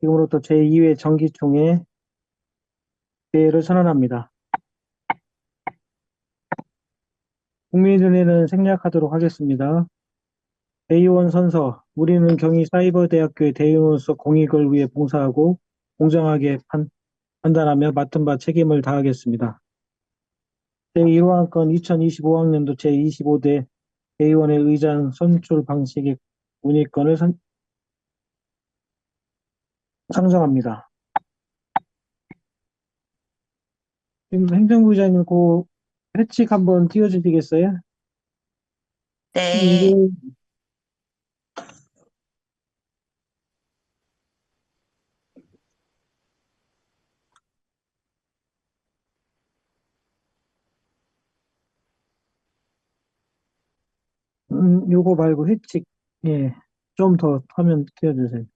지금부터 제2회 정기총회 개회를 선언합니다. 국민의회는 생략하도록 하겠습니다. 대의원 선서. 우리는 경희 사이버대학교의 대의원으로서 공익을 위해 봉사하고 공정하게 판단하며 맡은 바 책임을 다하겠습니다. 제1호안건 2025학년도 제25대 대의원의 의장 선출 방식의 문의권을 상정합니다. 지금 행정부장님 그 회칙 한번 띄워주시겠어요? 네. 이게 요거 말고 회칙, 예, 좀 더 화면 띄워주세요.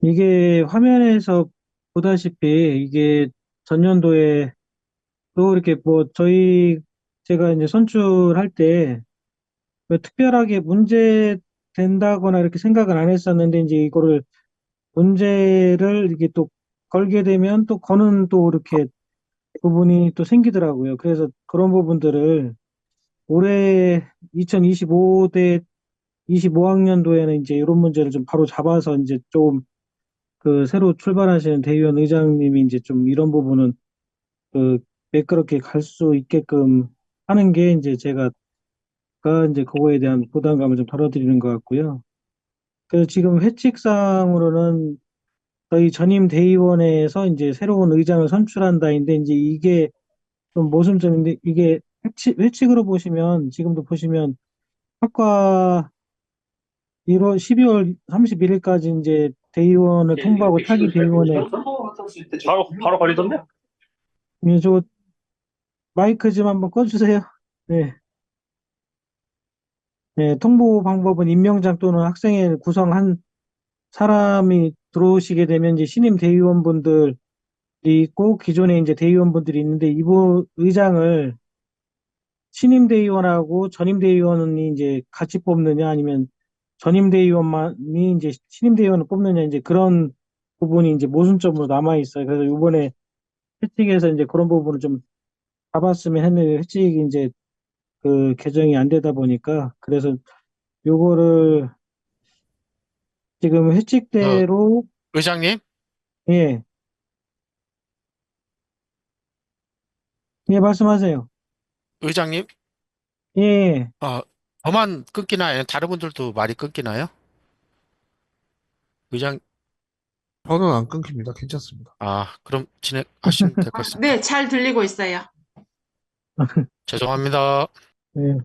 이게 화면에서 보다시피 이게 전년도에 또 이렇게 뭐 제가 이제 선출할 때 뭐 특별하게 문제 된다거나 이렇게 생각은 안 했었는데 이제 이거를 문제를 이렇게 또 걸게 되면 또 거는 또 이렇게 부분이 또 생기더라고요. 그래서 그런 부분들을 올해 2025대 25학년도에는 이제 이런 문제를 좀 바로 잡아서 이제 좀 그 새로 출발하시는 대의원 의장님이 이제 좀 이런 부분은 그 매끄럽게 갈 수 있게끔 하는 게 이제 제가 이제 그거에 대한 부담감을 좀 덜어드리는 것 같고요. 그래서 지금 회칙상으로는 저희 전임 대의원회에서 이제 새로운 의장을 선출한다인데 이제 이게 좀 모순점인데 이게 회칙으로 보시면 지금도 보시면 학과 12월 31일까지 이제 대의원을 통보하고 차기 대의원에 바로 걸리던데? 예, 저 마이크 좀 한번 꺼주세요. 네. 네, 통보 방법은 임명장 또는 학생회 구성한 사람이 들어오시게 되면 이제 신임 대의원분들이 있고 기존에 이제 대의원분들이 있는데 이분 의장을 신임 대의원하고 전임 대의원이 이제 같이 뽑느냐 아니면 전임 대의원만이 이제 신임 대의원을 뽑느냐 이제 그런 부분이 이제 모순점으로 남아 있어요. 그래서 이번에 회칙에서 이제 그런 부분을 좀 잡았으면 했는데 회칙이 이제 그 개정이 안 되다 보니까 그래서 요거를 지금 어, 회칙대로 의장님, 예, 예 말씀하세요. 의장님, 예, 어, 저만 끊기나요? 다른 분들도 말이 끊기나요? 의장, 저는 안 끊깁니다. 괜찮습니다. 그럼 진행하시면 될 것 같습니다. 네, 잘 들리고 있어요. 죄송합니다. 예.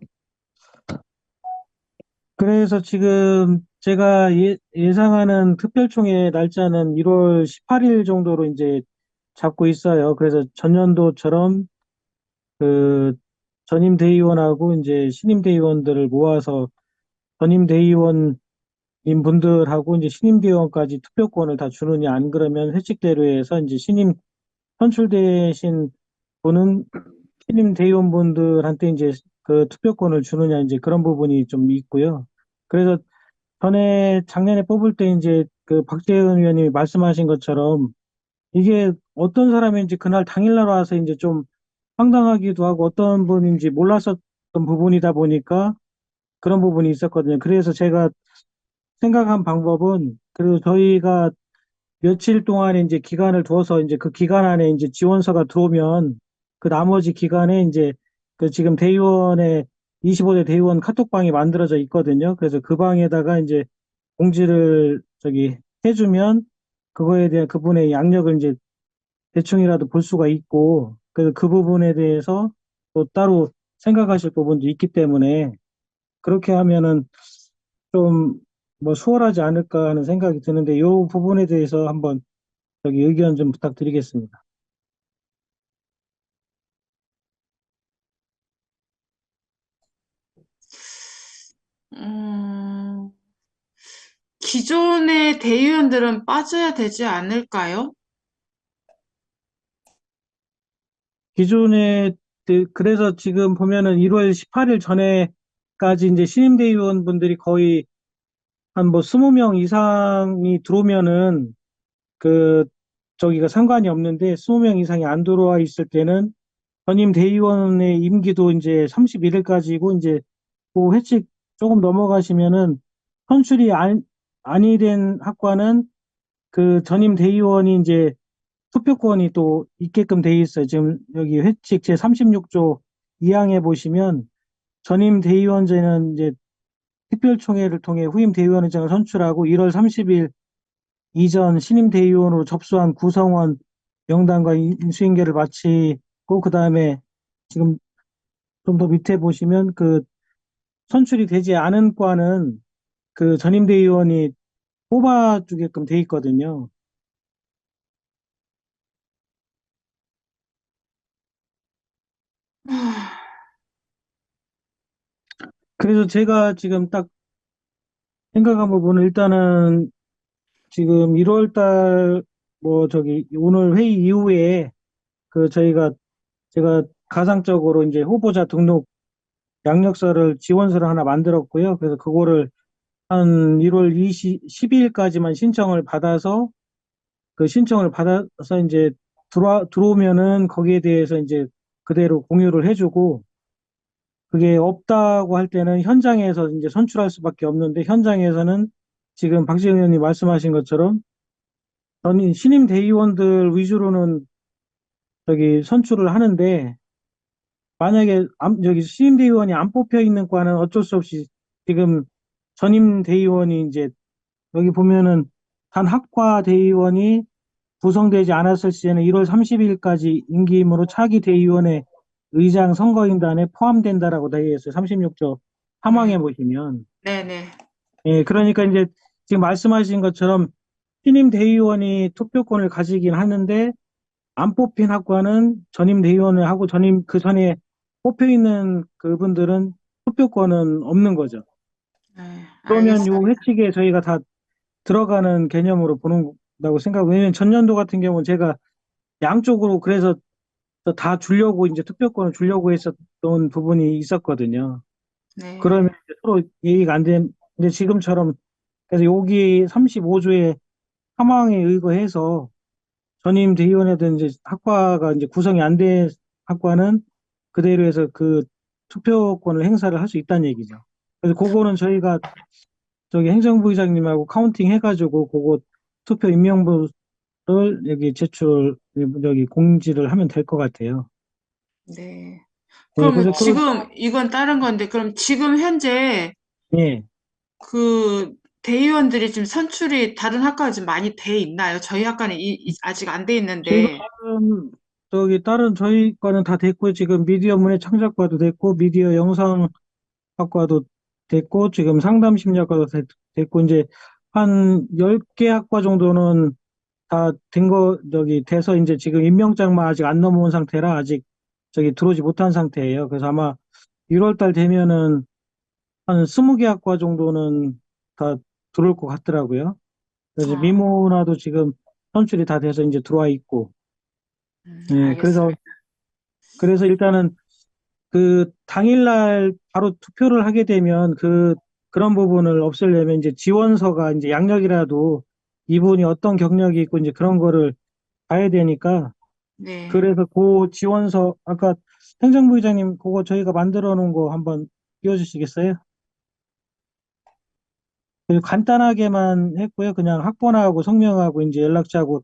그래서 지금 제가 예상하는 특별총회 날짜는 1월 18일 정도로 이제 잡고 있어요. 그래서 전년도처럼 그 전임 대의원하고 이제 신임 대의원들을 모아서 전임 대의원인 분들하고 이제 신임 대의원까지 투표권을 다 주느냐 안 그러면 회칙대로 해서 이제 신임 선출되신 분은 신임 대의원분들한테 이제 그 투표권을 주느냐 이제 그런 부분이 좀 있고요. 그래서 작년에 뽑을 때 이제 그 박재현 의원님이 말씀하신 것처럼 이게 어떤 사람인지 그날 당일날 와서 이제 좀 황당하기도 하고 어떤 분인지 몰랐었던 부분이다 보니까 그런 부분이 있었거든요. 그래서 제가 생각한 방법은 그리고 저희가 며칠 동안에 이제 기간을 두어서 이제 그 기간 안에 이제 지원서가 들어오면 그 나머지 기간에 이제 그 지금 대의원의 25대 대의원 카톡방이 만들어져 있거든요. 그래서 그 방에다가 이제 공지를 해주면 그거에 대한 그분의 양력을 이제 대충이라도 볼 수가 있고 그래서 그 부분에 대해서 또 따로 생각하실 부분도 있기 때문에 그렇게 하면은 좀 뭐 수월하지 않을까 하는 생각이 드는데 이 부분에 대해서 한번 의견 좀 부탁드리겠습니다. 음, 기존의 대의원들은 빠져야 되지 않을까요? 기존에 그래서 지금 보면은 1월 18일 전에까지 이제 신임 대의원분들이 거의 한 뭐 20명 이상이 들어오면은 그 저기가 상관이 없는데 20명 이상이 안 들어와 있을 때는 전임 대의원의 임기도 이제 31일까지고 이제 그 회칙 조금 넘어가시면은 선출이 아니 된 학과는 그 전임 대의원이 이제 투표권이 또 있게끔 돼 있어요. 지금 여기 회칙 제 36조 2항에 보시면 전임 대의원제는 이제 특별총회를 통해 후임 대의원회장을 선출하고 1월 30일 이전 신임 대의원으로 접수한 구성원 명단과 인수인계를 마치고 그다음에 지금 좀 더 밑에 보시면 그 선출이 되지 않은 과는 그 전임 대의원이 뽑아주게끔 돼 있거든요. 그래서 제가 지금 딱 생각한 부분은 일단은 지금 1월 달 뭐 저기 오늘 회의 이후에 그 제가 가상적으로 이제 후보자 등록 양력서를 지원서를 하나 만들었고요. 그래서 그거를 한 1월 12일까지만 신청을 받아서 그 신청을 받아서 이제 들어오면은 거기에 대해서 이제 그대로 공유를 해주고 그게 없다고 할 때는 현장에서 이제 선출할 수밖에 없는데 현장에서는 지금 박지영 의원님 말씀하신 것처럼 전 신임 대의원들 위주로는 저기 선출을 하는데 만약에 저기 신임 대의원이 안 뽑혀 있는 과는 어쩔 수 없이 지금 전임 대의원이 이제 여기 보면은 단 학과 대의원이 구성되지 않았을 시에는 1월 30일까지 임기이므로 차기 대의원의 의장 선거인단에 포함된다라고 되어 있어요. 36조 3항에 보시면. 네네. 예, 그러니까 이제 지금 말씀하신 것처럼 신임 대의원이 투표권을 가지긴 하는데 안 뽑힌 학과는 전임 대의원을 하고 그 전에 뽑혀 있는 그분들은 투표권은 없는 거죠. 네, 그러면 요 알겠습니다. 회칙에 저희가 다 들어가는 개념으로 보는다고 생각해요. 왜냐면 전년도 같은 경우는 제가 양쪽으로 그래서 다 주려고 이제 투표권을 주려고 했었던 부분이 있었거든요. 그러면 네, 이제 서로 얘기가 안 된, 근데 지금처럼 그래서 여기 35조의 사망에 의거해서 전임 대의원이든 이제 학과가 이제 구성이 안 된 학과는 그대로 해서 그 투표권을 행사를 할 수 있다는 얘기죠. 그래서 그거는 저희가 저기 행정부의장님하고 카운팅 해가지고 그거 투표 임명부를 여기 여기 공지를 하면 될 것 같아요. 네. 네, 그러면 그래서 지금 이건 다른 건데, 그럼 지금 현재 예. 그 대의원들이 지금 선출이 다른 학과가 지금 많이 돼 있나요? 저희 학과는 아직 안 돼 지금 있는데, 저기 다른 저희 과는 다 됐고요. 지금 미디어 문해 창작과도 됐고 미디어 영상학과도 됐고 지금 상담심리학과도 됐고 이제 한 10개 학과 정도는 다 된 저기 돼서 이제 지금 임명장만 아직 안 넘어온 상태라 아직 저기 들어오지 못한 상태예요. 그래서 아마 1월 달 되면은 한 20개 학과 정도는 다 들어올 것 같더라고요. 그래서 아, 미모나도 지금 선출이 다 돼서 이제 들어와 있고. 예, 알겠습니다. 그래서 일단은 그 당일날 바로 투표를 하게 되면 그런 부분을 없애려면 이제 지원서가 이제 양력이라도 이분이 어떤 경력이 있고 이제 그런 거를 봐야 되니까 네, 그래서 그 지원서 아까 행정부의장님 그거 저희가 만들어 놓은 거 한번 띄워주시겠어요? 그래서 간단하게만 했고요. 그냥 학번하고 성명하고 이제 연락처하고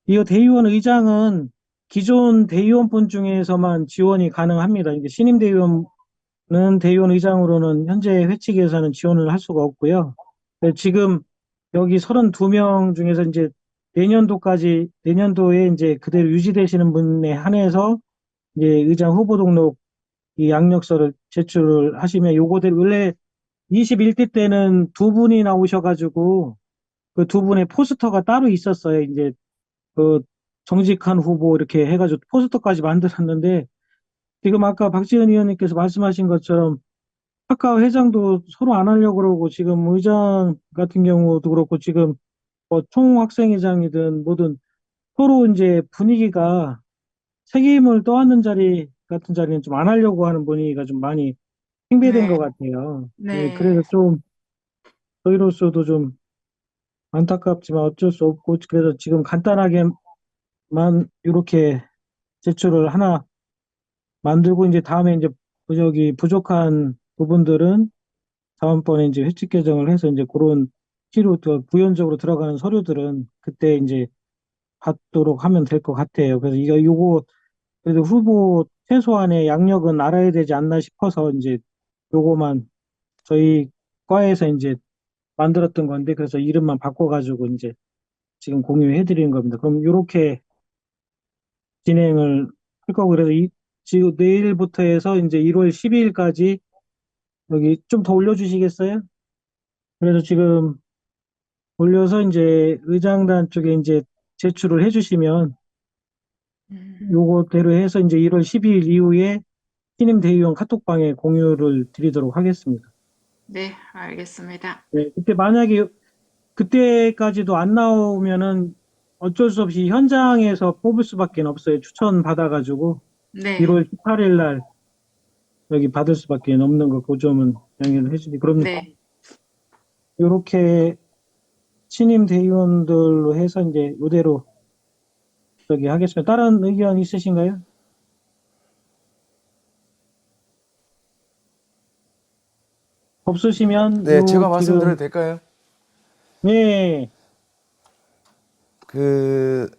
이 대의원 의장은 기존 대의원분 중에서만 지원이 가능합니다. 이제 신임 대의원은 대의원 의장으로는 현재 회칙에서는 지원을 할 수가 없고요. 지금 여기 32명 중에서 이제 내년도에 이제 그대로 유지되시는 분에 한해서 이제 의장 후보 등록 이 양력서를 제출을 하시면 요거들 원래 21대 때는 두 분이 나오셔가지고 그 두 분의 포스터가 따로 있었어요. 이제 그 정직한 후보 이렇게 해가지고 포스터까지 만들었는데 지금 아까 박지은 의원님께서 말씀하신 것처럼 학과 회장도 서로 안 하려고 그러고 지금 의장 같은 경우도 그렇고 지금 뭐 총학생회장이든 뭐든 서로 이제 분위기가 책임을 떠안는 자리 같은 자리는 좀 안 하려고 하는 분위기가 좀 많이 팽배된 것 네, 같아요. 예, 네, 그래서 좀 저희로서도 좀 안타깝지만 어쩔 수 없고, 그래서 지금 간단하게만 이렇게 제출을 하나 만들고, 이제 다음에 이제 저기 부족한 부분들은 다음번에 이제 회칙 개정을 해서 이제 그런 부연적으로 들어가는 서류들은 그때 이제 받도록 하면 될 것 같아요. 그래서 요거 그래도 후보 최소한의 양력은 알아야 되지 않나 싶어서 이제 요거만 저희 과에서 이제 만들었던 건데, 그래서 이름만 바꿔가지고 이제 지금 공유해 드리는 겁니다. 그럼 요렇게 진행을 할 거고, 그래서 지금 내일부터 해서 이제 1월 12일까지 여기 좀 더 올려주시겠어요? 그래서 지금 올려서 이제 의장단 쪽에 이제 제출을 해주시면 요거대로 해서 이제 1월 12일 이후에 신임 대의원 카톡방에 공유를 드리도록 하겠습니다. 네, 알겠습니다. 네, 그때 만약에 그때까지도 안 나오면은 어쩔 수 없이 현장에서 뽑을 수밖에 없어요. 추천 받아가지고 네, 1월 18일 날 여기 받을 수밖에 없는 거, 그 점은 양해를 해주니. 그럼 네. 요렇게 신임 대의원들로 해서 이제 이대로 저기 하겠습니다. 다른 의견 있으신가요? 없으시면 네, 요 제가 지금 말씀드려도 될까요? 네, 그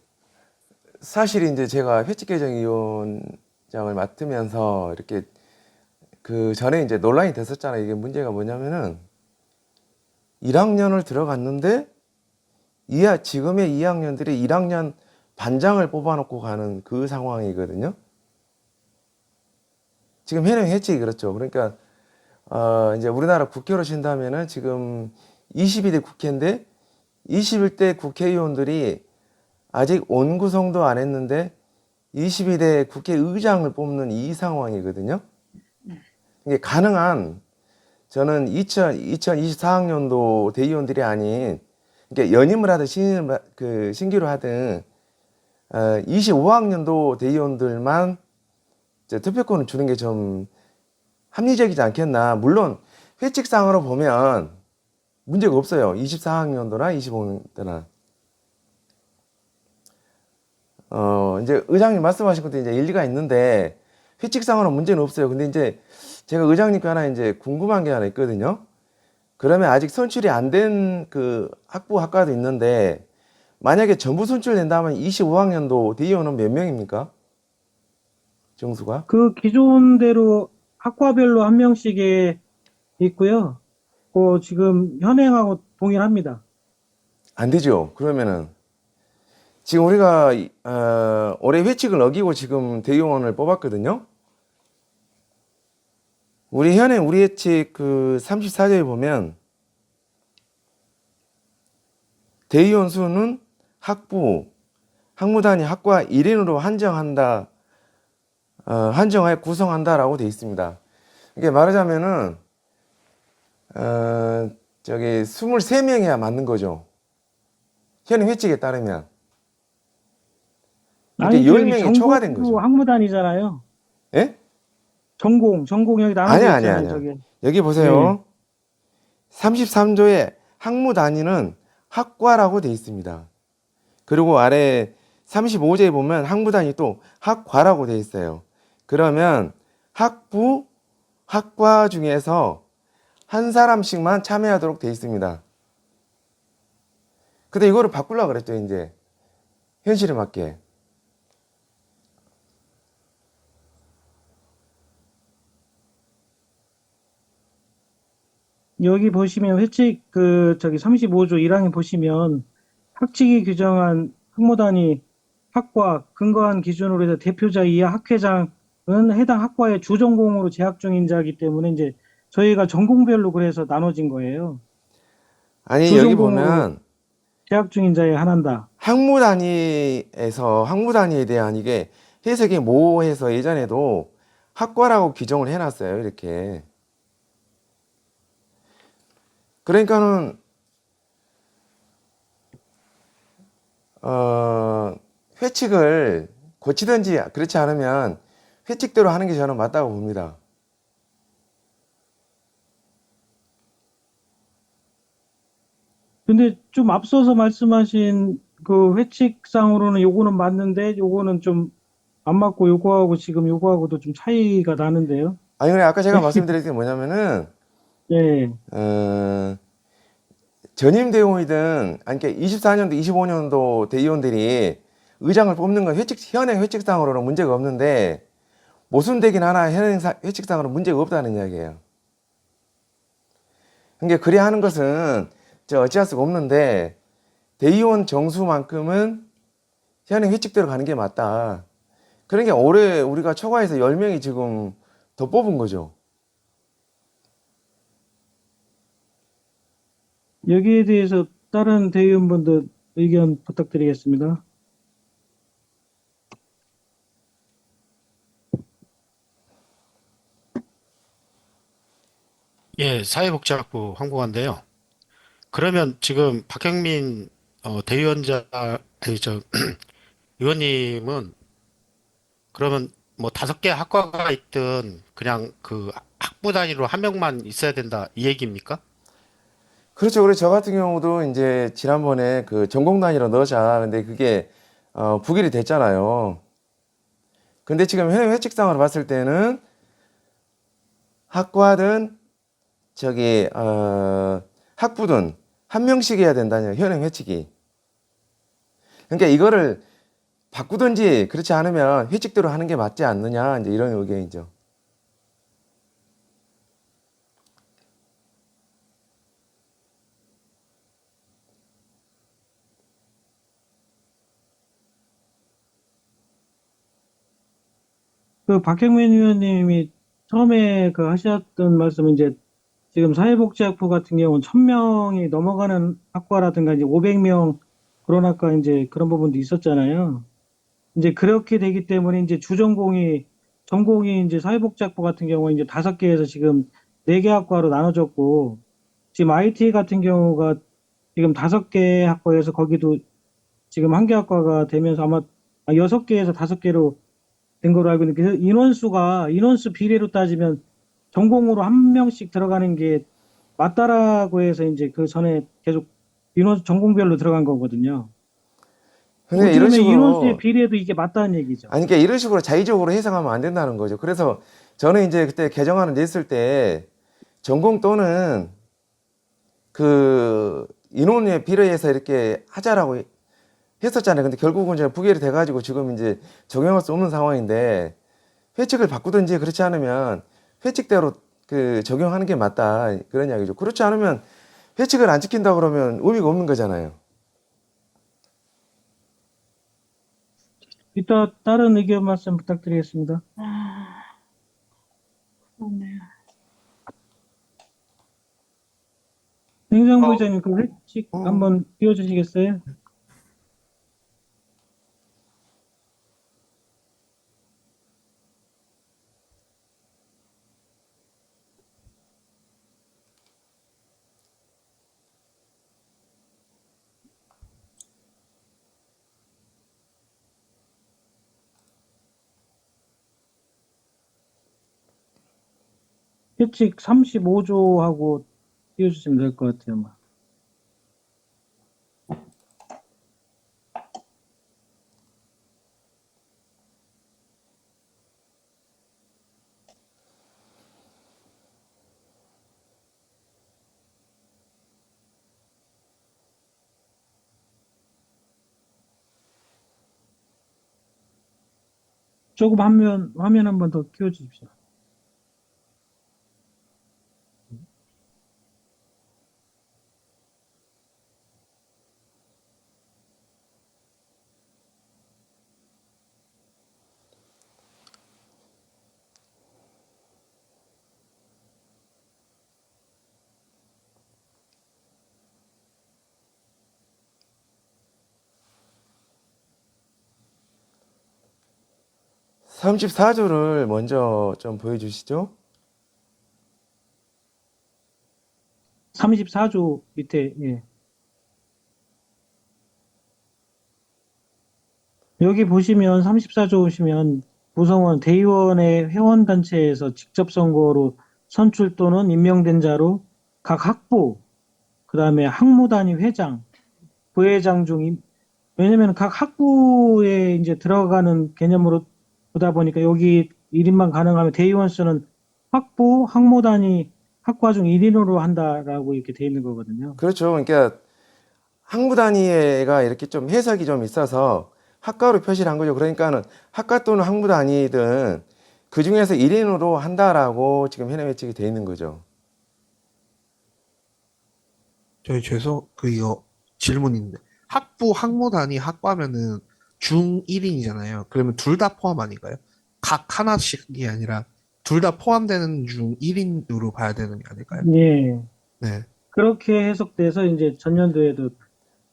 사실 이제 제가 회칙개정위원장을 맡으면서 이렇게 그 전에 이제 논란이 됐었잖아요. 이게 문제가 뭐냐면은 1학년을 들어갔는데 지금의 2학년들이 1학년 반장을 뽑아놓고 가는 그 상황이거든요. 지금 현행 회칙이 그렇죠. 그러니까 이제 우리나라 국회로 친다면은 지금 22대 국회인데 21대 국회의원들이 아직 원구성도 안 했는데 22대 국회의장을 뽑는 이 상황이거든요. 이게 가능한, 저는 2024학년도 대의원들이 아닌, 그러니까 연임을 하든 신규로 하든 25학년도 대의원들만 이제 투표권을 주는 게 좀 합리적이지 않겠나. 물론 회칙상으로 보면 문제가 없어요. 24학년도나 25학년도나. 이제 의장님 말씀하신 것도 이제 일리가 있는데 회칙상으로 문제는 없어요. 근데 이제 제가 의장님께 하나 이제 궁금한 게 하나 있거든요. 그러면 아직 선출이 안 된 그 학과도 있는데 만약에 전부 선출된다면 25학년도 대의원은 몇 명입니까? 정수가? 그 기존대로 학과별로 한 명씩에 있고요. 지금 현행하고 동일합니다. 안 되죠. 그러면은 지금 우리가 올해 회칙을 어기고 지금 대의원을 뽑았거든요. 우리 회칙 그 34조에 보면 대의원 수는 학무단위 학과 1인으로 한정하여 구성한다라고 되어 있습니다. 이게 말하자면은 저기 23명이야 맞는 거죠. 현행 회칙에 따르면. 아니, 그러니까 저기 10명이 초과된 전국 거죠. 학무단이잖아요. 예? 전공 여기 나눠져 아니야. 있잖아요, 저기. 여기 보세요. 33조의 학무 단위는 학과라고 되어 있습니다. 그리고 아래 35조에 보면 학무 단위 또 학과라고 되어 있어요. 그러면 학과 중에서 한 사람씩만 참여하도록 되어 있습니다. 근데 이거를 바꾸려고 그랬죠, 이제. 현실에 맞게. 여기 보시면 회칙 저기 35조 1항에 보시면 학칙이 규정한 학무단위 학과 근거한 기준으로 해서 대표자 이하 학회장은 해당 학과의 주전공으로 재학 중인 자이기 때문에 이제 저희가 전공별로 그래서 나눠진 거예요. 아니, 여기 주전공으로 보면 재학 중인 자에 한한다. 학무 단위에 대한 이게 해석이 모호해서 예전에도 학과라고 규정을 해놨어요, 이렇게. 그러니까는 회칙을 고치든지 그렇지 않으면 회칙대로 하는 게 저는 맞다고 봅니다. 근데 좀 앞서서 말씀하신 그 회칙상으로는 요거는 맞는데 요거는 좀 안 맞고 요거하고 지금 요거하고도 좀 차이가 나는데요. 아니, 그래, 아까 제가 말씀드린 게 뭐냐면은, 네. 어, 전임 대의원이든, 아니, 그러니까 24년도, 25년도 대의원들이 의장을 뽑는 건 현행 회칙상으로는 문제가 없는데, 모순되긴 하나 현행 회칙상으로는 문제가 없다는 이야기예요. 그러니까 그래야 하는 것은 어찌할 수가 없는데, 대의원 정수만큼은 현행 회칙대로 가는 게 맞다. 그러니까 올해 우리가 초과해서 10명이 지금 더 뽑은 거죠. 여기에 대해서 다른 대의원분들 의견 부탁드리겠습니다. 예, 사회복지학부 황보관인데요. 그러면 지금 박형민 대위원장 아니 저 의원님은 그러면 뭐 5개 학과가 있든 그냥 그 학부 단위로 한 명만 있어야 된다 이 얘기입니까? 그렇죠. 그래서 저 같은 경우도 이제 지난번에 그 전공 단위로 넣자. 근데 그게 부결이 됐잖아요. 근데 지금 현행 회칙상으로 봤을 때는 학과든 학부든 한 명씩 해야 된다는 현행 회칙이. 그러니까 이거를 바꾸든지 그렇지 않으면 회칙대로 하는 게 맞지 않느냐 이제 이런 의견이죠. 그 박형민 의원님이 처음에 그 하셨던 말씀은 이제 지금 사회복지학부 같은 경우는 1000명이 넘어가는 학과라든가 이제 500명 그런 학과 이제 그런 부분도 있었잖아요. 이제 그렇게 되기 때문에 이제 전공이 이제 사회복지학부 같은 경우는 이제 5개에서 지금 4개 학과로 나눠졌고 지금 IT 같은 경우가 지금 5개 학과에서 거기도 지금 1개 학과가 되면서 아마 6개에서 5개로 된 걸로 알고 있는데 그래서 인원수 비례로 따지면 전공으로 한 명씩 들어가는 게 맞다라고 해서 이제 그 전에 계속 전공별로 들어간 거거든요. 근데 이런 어쩌면 인원수의 식으로 비례도 이게 맞다는 얘기죠. 아니 그러니까 이런 식으로 자의적으로 해석하면 안 된다는 거죠. 그래서 저는 이제 그때 개정안을 냈을 때 전공 또는 그 인원에 비례해서 이렇게 하자라고 했었잖아요. 근데 결국은 이제 부결이 돼가지고 지금 이제 적용할 수 없는 상황인데 회칙을 바꾸든지 그렇지 않으면 회칙대로 그 적용하는 게 맞다 그런 이야기죠. 그렇지 않으면 회칙을 안 지킨다 그러면 의미가 없는 거잖아요. 이따 다른 의견 말씀 부탁드리겠습니다. 그렇네요. 행정부 의장님 그 회칙 한번 띄워주시겠어요? 회칙 35조하고 띄워주시면 될 것 같아요. 아마. 조금 화면 한 번 더 키워주십시오. 삼십사 조를 먼저 좀 보여주시죠. 34조 밑에, 예. 여기 보시면 34조 보시면 구성원 대의원의 회원단체에서 직접 선거로 선출 또는 임명된 자로 각 학부 그다음에 학무단위 회장, 부회장 중, 왜냐면 각 학부에 이제 들어가는 개념으로 보다 보니까 여기 1인만 가능하면 대의원 수는 학부, 학무단위, 학과 중 1인으로 한다라고 이렇게 돼 있는 거거든요. 그렇죠. 그러니까 학부 단위가 이렇게 좀 해석이 좀 있어서 학과로 표시를 한 거죠. 그러니까는 학과 또는 학부 단위든 그 중에서 1인으로 한다라고 지금 현행 회칙이 돼 있는 거죠. 저희 이거 질문인데 학부 학무 단위 학과면은 중 1인이잖아요. 그러면 둘 다 포함 아닌가요? 각 하나씩이 아니라 둘 다 포함되는 중 1인으로 봐야 되는 게 아닐까요? 예. 네. 그렇게 해석돼서 이제 전년도에도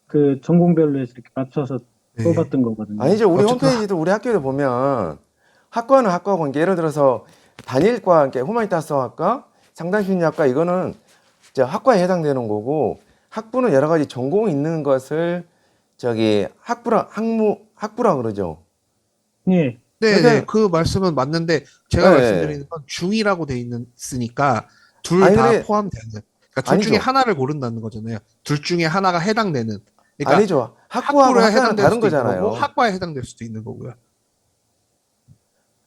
그 전공별로 해서 이렇게 맞춰서 네. 뽑았던 거거든요. 아니죠. 우리 어쨌든 홈페이지도 우리 학교에 보면 학과는 학과고, 그러니까 예를 들어서 단일과, 그러니까 후마니타스 학과, 상담심리학과 이거는 이제 학과에 해당되는 거고, 학부는 여러 가지 전공이 있는 것을 저기 학부라 그러죠. 예. 네, 근데- 네, 그 말씀은 맞는데 제가 네. 말씀드리는 건 중이라고 돼 있으니까 둘 아니, 다 근데- 포함되는. 그러니까 둘 아니죠. 중에 하나를 고른다는 거잖아요. 둘 중에 하나가 해당되는. 그러니까 아니죠. 학부하고 학부에 학과는 해당될 다른 수도 있는 거잖아요. 거고 학과에 해당될 수도 있는 거고요.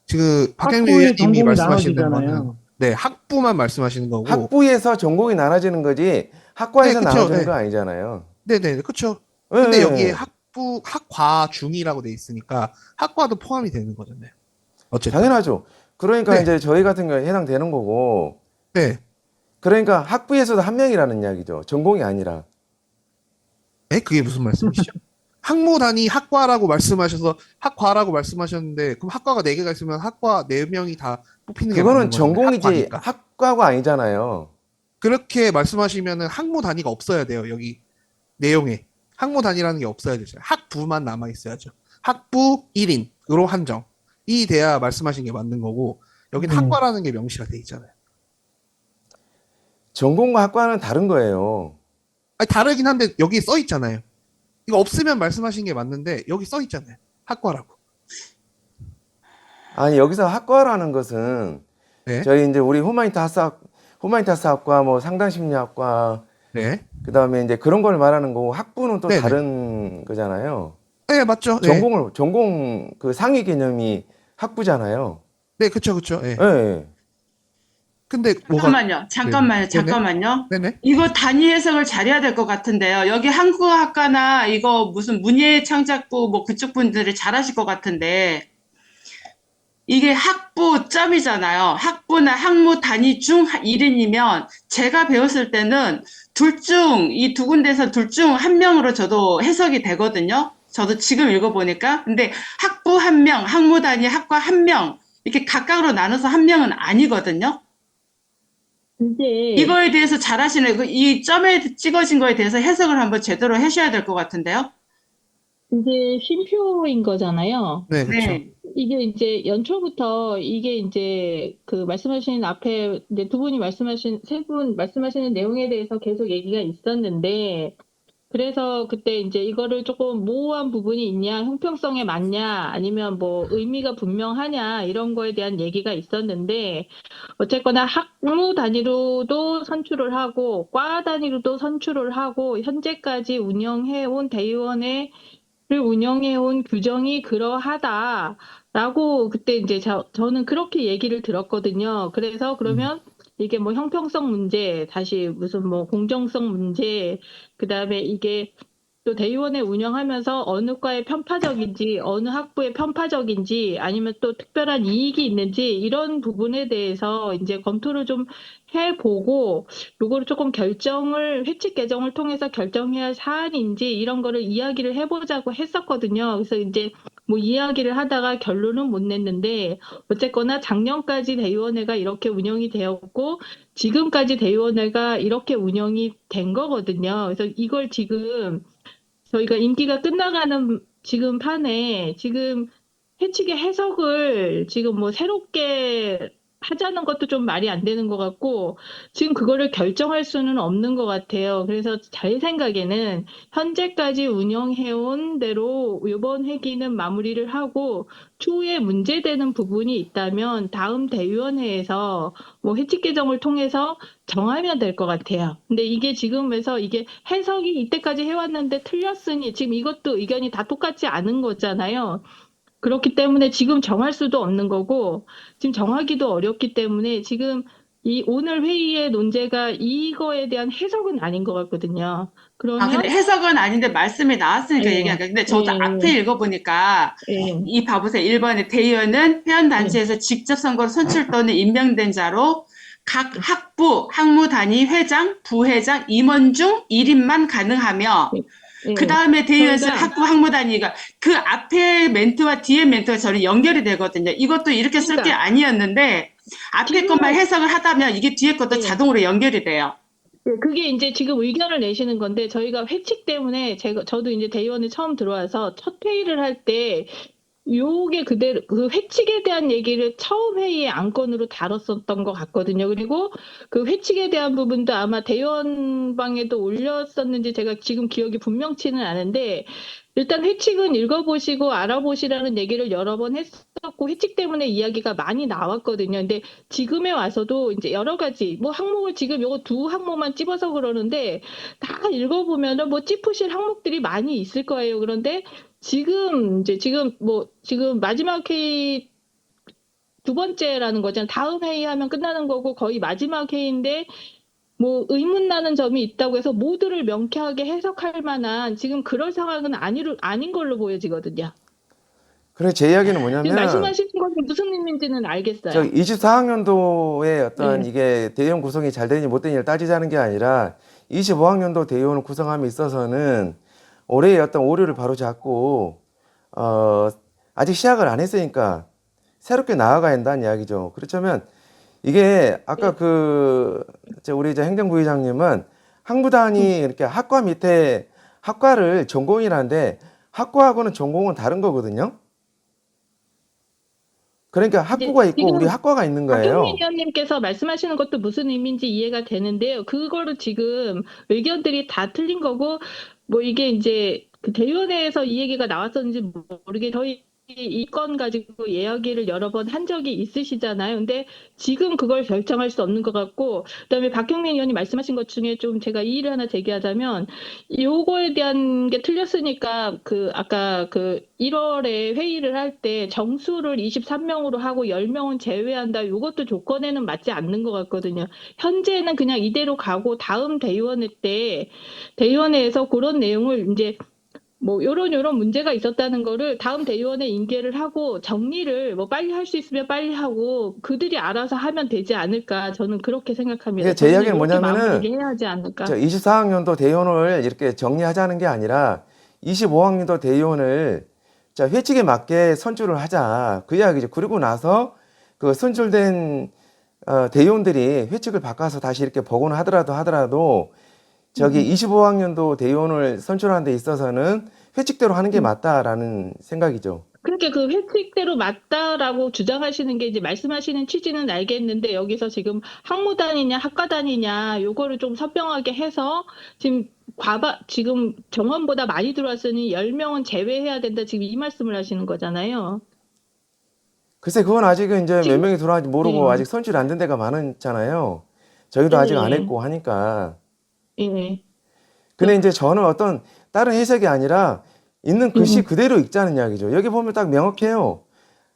지금 박경민 학부의 위원님이 전공이 말씀하시는 거는 나눠지잖아요. 네, 학부만 말씀하시는 거고. 학부에서 전공이 나눠지는 거지 학과에서 네, 그쵸, 나눠지는 네. 건 아니잖아요. 네, 네, 그렇죠. 네, 근데 네, 여기에 네. 학과 중이라고 돼 있으니까 학과도 포함이 되는 거잖아요. 어쨌든. 당연하죠. 그러니까 네. 이제 저희 같은 경우에 해당되는 거고, 네. 그러니까 학부에서도 한 명이라는 이야기죠. 전공이 아니라. 에? 그게 무슨 말씀이시죠? 학무 단위 학과라고 말씀하셔서 학과라고 말씀하셨는데 그럼 학과가 4개가 있으면 학과 4명이 다 뽑히는 게 그거는 맞는 거잖아요. 전공이지 학과니까. 학과가 아니잖아요. 그렇게 말씀하시면은 학무 단위가 없어야 돼요. 여기 내용에. 학무 단위라는 게 없어야 되잖아요. 학부만 남아 있어야죠. 학부 1인으로 한정. 이 돼야 말씀하신 게 맞는 거고 여기는 학과라는 게 명시가 돼 있잖아요. 전공과 학과는 다른 거예요. 아니, 다르긴 한데 여기 써 있잖아요. 이거 없으면 말씀하신 게 맞는데 여기 써 있잖아요. 학과라고. 아니, 여기서 학과라는 것은 네. 저희 이제 우리 후마니타스 학과, 뭐 상담심리학과, 네. 그 다음에 이제 그런 걸 말하는 거고, 학부는 또 네네. 다른 거잖아요. 네, 맞죠. 네. 전공 그 상위 개념이 학부잖아요. 네, 그쵸. 네. 예. 네. 근데 뭐가 잠깐만요. 네네. 네네. 이거 단위 해석을 잘해야 될 것 같은데요. 여기 한국학과나 이거 무슨 문예창작부 뭐 그쪽 분들이 잘하실 것 같은데 이게 학부 점이잖아요. 학부나 학무 단위 중 1인이면 제가 배웠을 때는 이 두 군데에서 둘 중 한 명으로 저도 해석이 되거든요. 저도 지금 읽어보니까. 근데 학부 한 명, 학무 단위 학과 한 명, 이렇게 각각으로 나눠서 한 명은 아니거든요. 근데 이거에 대해서 잘 하시는, 이 점에 찍어진 거에 대해서 해석을 한번 제대로 하셔야 될 것 같은데요. 이제 쉼표인 거잖아요. 네, 그쵸. 네. 이게 이제 연초부터 이게 이제 그 말씀하신 앞에 이제 세 분 말씀하시는 내용에 대해서 계속 얘기가 있었는데 그래서 그때 이제 이거를 조금 모호한 부분이 있냐, 형평성에 맞냐, 아니면 뭐 의미가 분명하냐 이런 거에 대한 얘기가 있었는데 어쨌거나 학무 단위로도 선출을 하고 과 단위로도 선출을 하고 현재까지 운영해온 대의원회를 운영해온 규정이 그러하다라고 그때 이제 저는 그렇게 얘기를 들었거든요. 그래서 그러면 이게 뭐 형평성 문제, 다시 무슨 뭐 공정성 문제, 그다음에 이게 또 대의원회 운영하면서 어느 과에 편파적인지, 어느 학부에 편파적인지, 아니면 또 특별한 이익이 있는지, 이런 부분에 대해서 이제 검토를 좀 해보고, 요거를 조금 회칙 개정을 통해서 결정해야 할 사안인지, 이런 거를 이야기를 해보자고 했었거든요. 그래서 이제 뭐 이야기를 하다가 결론은 못 냈는데, 어쨌거나 작년까지 대의원회가 이렇게 운영이 되었고, 지금까지 대의원회가 이렇게 운영이 된 거거든요. 그래서 이걸 지금 저희가 임기가 끝나가는 지금 판에 지금 회칙의 해석을 지금 뭐 새롭게 하자는 것도 좀 말이 안 되는 것 같고, 지금 그거를 결정할 수는 없는 것 같아요. 그래서 제 생각에는 현재까지 운영해온 대로 이번 회기는 마무리를 하고, 추후에 문제되는 부분이 있다면 다음 대의원회에서 뭐 회칙 개정을 통해서 정하면 될 것 같아요. 근데 이게 지금에서 이게 해석이 이때까지 해왔는데 틀렸으니 지금 이것도 의견이 다 똑같지 않은 거잖아요. 그렇기 때문에 지금 정할 수도 없는 거고, 지금 정하기도 어렵기 때문에 지금 이 오늘 회의의 논제가 이거에 대한 해석은 아닌 것 같거든요. 아, 근데 그러면, 해석은 아닌데 말씀이 나왔으니까 예, 얘기한 거예요. 근데 저도 예, 앞에 읽어보니까 예, 이 봐보세요. 1번에 대의원은 회원단체에서 직접 선거로 선출 또는 임명된 자로 각 학부, 학무단위 회장, 부회장, 임원 중 1인만 가능하며 예, 그 예. 다음에 대의원실 그러니까, 학부 학무단위가 그 앞에 멘트와 뒤에 멘트가 저는 연결이 되거든요. 이것도 이렇게 쓸 게 그러니까, 아니었는데 앞에 지금, 것만 해석을 하다면 이게 뒤에 것도 예, 자동으로 연결이 돼요. 예, 그게 이제 지금 의견을 내시는 건데, 저희가 회칙 때문에 저도 이제 대의원에 처음 들어와서 첫 회의를 할 때, 요게 그대로, 그 회칙에 대한 얘기를 처음 회의의 안건으로 다뤘었던 것 같거든요. 그리고 그 회칙에 대한 부분도 아마 대의원방에도 올렸었는지 제가 지금 기억이 분명치는 않은데, 일단 회칙은 읽어보시고 알아보시라는 얘기를 여러 번 했었고, 회칙 때문에 이야기가 많이 나왔거든요. 근데 지금에 와서도 이제 여러 가지, 뭐 항목을 지금 요거 두 항목만 찝어서 그러는데, 다 읽어보면은 뭐 짚으실 항목들이 많이 있을 거예요. 그런데 지금 마지막 회의 두 번째라는 거잖아요. 다음 회의하면 끝나는 거고 거의 마지막 회의인데 뭐 의문 나는 점이 있다고 해서 모두를 명쾌하게 해석할 만한 지금 그럴 상황은 아닌 걸로 보여지거든요. 그래 제 이야기는 지금 뭐냐면 말씀하시는 것이 무슨 의미인지는 저 알겠어요. 24학년도에 어떤 네. 이게 대의원 구성이 잘 되니 못 되니를 따지자는 게 아니라 25학년도 대의원을 구성함에 있어서는 올해의 어떤 오류를 바로잡고 아직 시작을 안 했으니까 새롭게 나아가야 한다는 이야기죠. 그렇다면 이게 아까 우리 이제 행정부의장님은 학무단이 이렇게 학과 밑에 학과를 전공이라는데 학과하고는 전공은 다른 거거든요. 그러니까 이제 학부가 있고 우리 지금 학과가 있는 박경민 거예요. 의원님께서 말씀하시는 것도 무슨 의미인지 이해가 되는데요. 그거를 지금 의견들이 다 틀린 거고, 뭐 이게 이제 그 대의원회에서 이 얘기가 나왔었는지 모르게 저희 이 건 가지고 이야기를 여러 번 한 적이 있으시잖아요. 근데 지금 그걸 결정할 수 없는 것 같고, 그다음에 박경민 의원이 말씀하신 것 중에 좀 제가 이의를 하나 제기하자면, 요거에 대한 게 틀렸으니까 아까 1월에 회의를 할 때 정수를 23명으로 하고 10명은 제외한다. 요것도 조건에는 맞지 않는 것 같거든요. 현재는 그냥 이대로 가고 다음 대의원회 때 대의원회에서 그런 내용을 이제 뭐 요런 문제가 있었다는 거를 다음 대의원에 인계를 하고 정리를 뭐 빨리 할 수 있으면 빨리 하고 그들이 알아서 하면 되지 않을까. 저는 그렇게 생각합니다. 이게 제 저희는 이야기는 이렇게 뭐냐면은 마무리를 해야 하지 않을까. 저 24학년도 대의원을 이렇게 정리하자는 게 아니라 25학년도 대의원을 자 회칙에 맞게 선출을 하자 그 이야기죠. 그리고 나서 그 선출된 대의원들이 회칙을 바꿔서 다시 이렇게 복원을 하더라도 저기 25학년도 대의원을 선출하는 데 있어서는 회칙대로 하는 게 맞다라는 생각이죠. 그렇게 그 회칙대로 맞다라고 주장하시는 게 이제 말씀하시는 취지는 알겠는데 여기서 지금 학무단이냐 학과단이냐 요거를 좀 선명하게 해서 지금 정원보다 많이 들어왔으니 10명은 제외해야 된다 지금 이 말씀을 하시는 거잖아요. 글쎄 그건 아직은 이제 몇 지금 명이 들어왔는지 모르고 예, 아직 선출이 안 된 데가 많잖아요. 저희도 아직 안 예, 했고 하니까. 예. 근데 이제 저는 어떤 다른 해석이 아니라 있는 글씨 음. 그대로 읽자는 이야기죠. 여기 보면 딱 명확해요.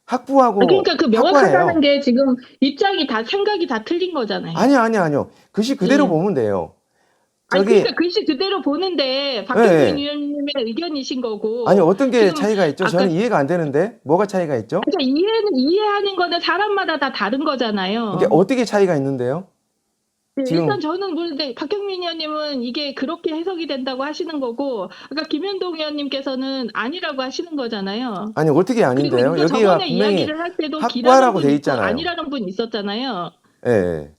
학부하고 그러니까 그 명확하다는 학과예요. 게 지금 생각이 다 틀린 거잖아요. 아니요. 글씨 그대로 예. 보면 돼요. 아니, 저기 그러니까 글씨 그대로 보는데 예, 박경민 예. 의원님의 의견이신 아니 거고, 어떤 게 지금 차이가 있죠? 아까, 저는 이해가 안 되는데 뭐가 차이가 있죠? 그러니까 이해하는 거는 사람마다 다 다른 이게 거잖아요. 어떻게 차이가 있는데요? 네, 지금 일단 저는 모르는데 박경민 의원님은 이게 그렇게 해석이 된다고 하시는 거고, 아까 김현동 의원님께서는 아니라고 하시는 거잖아요. 아니 어떻게 그리고 아닌데요? 이거 여기가 저번에 분명히 이야기를 할 때도 기라는 학과라고 분 돼 있고 있잖아요. 아니라는 분 있었잖아요. 예, 예.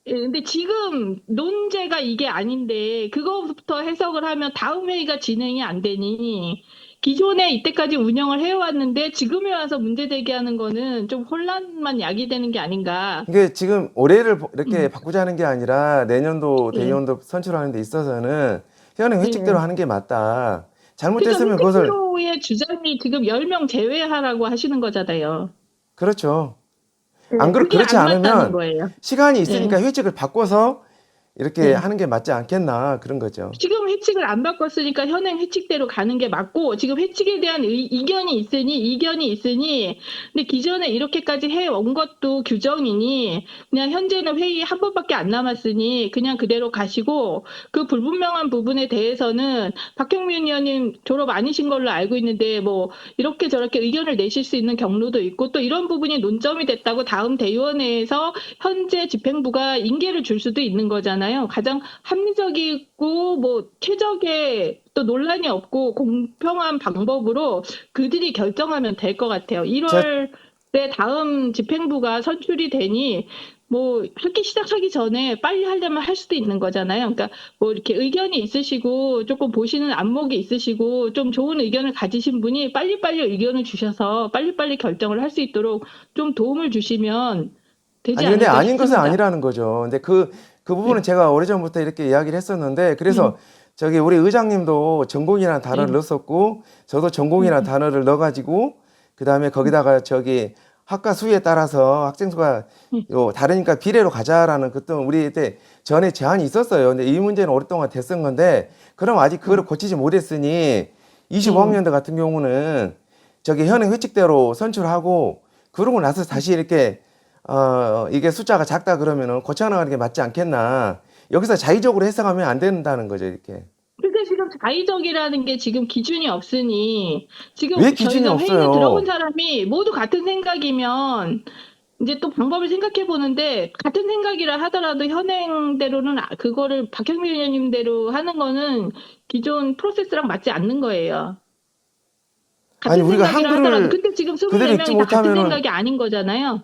예, 근데 지금 논제가 이게 아닌데 그거부터 해석을 하면 다음 회의가 진행이 안 되니 기존에 이때까지 운영을 해왔는데 지금에 와서 문제 제기하는 거는 좀 혼란만 야기되는 게 아닌가. 이게 지금 올해를 이렇게 음. 바꾸자는 게 아니라 내년도 예. 대의원도 선출하는 데 있어서는 현행 예. 회칙대로 하는 게 맞다. 그러니까 잘못됐으면 그것을 홍준표의 주장이 지금 10명 제외하라고 하시는 거잖아요. 그렇죠. 예. 안 그게 그렇지 안 맞다는 않으면 거예요. 시간이 예. 있으니까 회칙을 바꿔서 이렇게 예. 하는 게 맞지 않겠나 그런 거죠. 지금 회칙을 안 바꿨으니까 현행 회칙대로 가는 게 맞고, 지금 회칙에 대한 이견이 있으니, 근데 기존에 이렇게까지 해온 것도 규정이니, 그냥 현재는 회의 한 번밖에 안 남았으니, 그냥 그대로 가시고, 그 불분명한 부분에 대해서는 박형민 의원님 졸업 아니신 걸로 알고 있는데, 뭐, 이렇게 저렇게 의견을 내실 수 있는 경로도 있고, 또 이런 부분이 논점이 됐다고 다음 대의원회에서 현재 집행부가 인계를 줄 수도 있는 거잖아요. 가장 합리적이고 뭐 최적의 또 논란이 없고 공평한 방법으로 그들이 결정하면 될 것 같아요. 1월에 다음 집행부가 선출이 되니 뭐 학기 시작하기 전에 빨리 하려면 할 수도 있는 거잖아요. 그러니까 뭐 이렇게 의견이 있으시고 조금 보시는 안목이 있으시고 좀 좋은 의견을 가지신 분이 빨리빨리 의견을 주셔서 빨리빨리 결정을 할 수 있도록 좀 도움을 주시면 되지 아니 근데 않을까 아닌 것은 싶습니다. 아니라는 거죠. 근데 그 부분은 네. 제가 오래전부터 이렇게 이야기를 했었는데 그래서 저기 우리 의장님도 전공이라는 단어를 네. 넣었었고 저도 전공이라는 단어를 넣어가지고 그다음에 거기다가 저기 학과 수에 따라서 학생 수가 다르니까 비례로 가자라는 그떤 우리 때 전에 제안이 있었어요. 근데 이 문제는 오랫동안 됐던 건데 그럼 아직 그거를 고치지 못했으니 25학년도 같은 경우는 저기 현행 회칙대로 선출하고 그러고 나서 다시 이렇게 이게 숫자가 작다 그러면은 고쳐나가는 게 맞지 않겠나. 여기서 자의적으로 해석하면 안 된다는 거죠, 이렇게. 근데 지금 자의적이라는 게 지금 기준이 없으니 지금 왜 기준이 저희가 회의에 들어온 없어요? 사람이 모두 같은 생각이면 이제 또 방법을 생각해 보는데 같은 생각이라 하더라도 현행대로는 그거를 박형민 의원님대로 하는 거는 기존 프로세스랑 맞지 않는 거예요. 아니, 같은 우리가 생각이라 하더라도 한글을 근데 지금 그대로 읽지 24명이 다 같은 못하면은 생각이 아닌 거잖아요.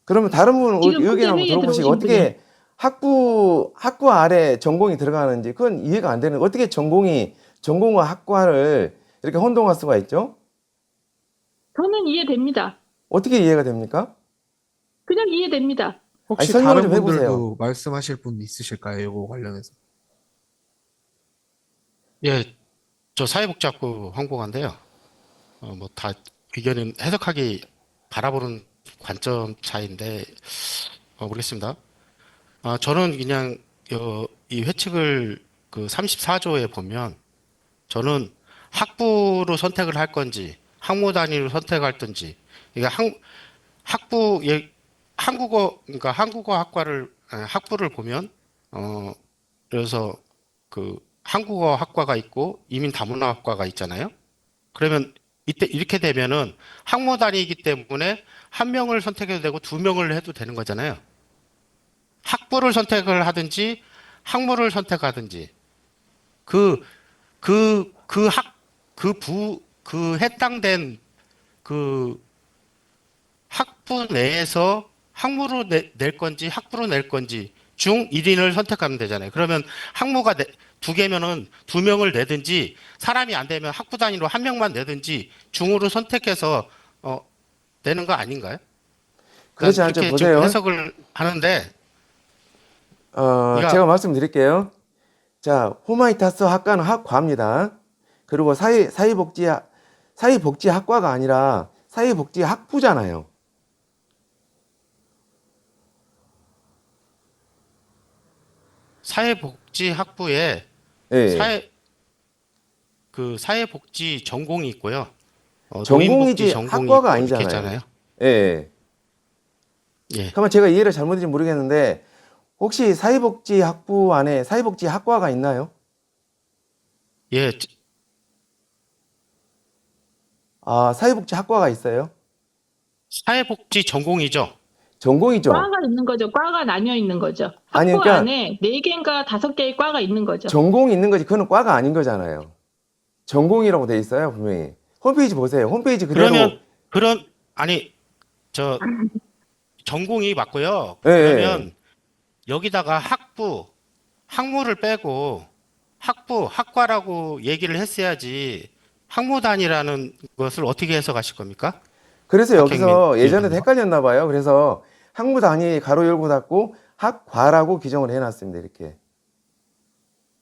그러면 다른 분 지금 현재 의견 한번 회의에 들어보시고 들어오신 분이. 어떻게 학부 아래 전공이 들어가는지 그건 이해가 안 되는 어떻게 전공과 학과를 이렇게 혼동할 수가 있죠? 저는 이해됩니다. 어떻게 이해가 됩니까? 그냥 이해됩니다. 혹시 설명을 다른 좀 해보세요. 분들도 말씀하실 분 있으실까요? 이거 관련해서. 예, 저 사회복지학부 황보관인데요. 뭐 다 의견은 해석하기 바라보는 관점 차이인데 모르겠습니다. 저는 그냥 이 회칙을 그 34조에 보면 저는 학부로 선택을 할 건지 학모 단위로 선택할 건지 그러니까 학부 한국어 그러니까 한국어 학부를 보면 그래서 그 한국어 학과가 있고 이민 다문화학과가 있잖아요. 그러면 이때 이렇게 되면은 학모 단위이기 때문에 한 명을 선택해도 되고 두 명을 해도 되는 거잖아요. 학부를 선택을 하든지 학모를 선택하든지 그 해당된 그 학부 내에서 학부로 낼 건지 학부로 낼 건지 중 1인을 선택하면 되잖아요. 그러면 학부가 두 개면은 두 명을 내든지 사람이 안 되면 학부 단위로 한 명만 내든지 중으로 선택해서 내는 거 아닌가요? 그렇지 그러니까 않죠. 그렇게 좀 보세요. 해석을 하는데 그러니까 제가 말씀드릴게요. 자, 후마니타스 학과는 학과입니다. 그리고 사회복지학과가 아니라 사회복지학부잖아요. 사회복지학부에 예. 사회복지 전공이 있고요. 노인복지 전공이지 전공이 학과가 있고 이렇게 아니잖아요. 있잖아요. 예. 예. 그러면 제가 이해를 잘못했는지 모르겠는데 혹시 사회복지학부 안에 사회복지학과가 있나요? 예. 사회복지학과가 있어요? 사회복지 전공이죠. 전공이죠. 과가 있는 거죠. 과가 나뉘어 있는 거죠. 아니, 학부 그러니까 안에 4개인가 5개의 과가 있는 거죠. 전공이 있는 거지. 그건 과가 아닌 거잖아요. 전공이라고 돼 있어요, 분명히. 홈페이지 보세요. 홈페이지 그대로. 그러면 아니 저 전공이 맞고요. 예, 그러면 여기다가 학모를 빼고 학과라고 얘기를 했어야지. 학무단이라는 것을 어떻게 해석하실 겁니까? 그래서 박형민 여기서 예전에도 의원님. 헷갈렸나 봐요. 그래서 학무 단위 가로 열고 닫고 학과라고 규정을 해놨습니다. 이렇게.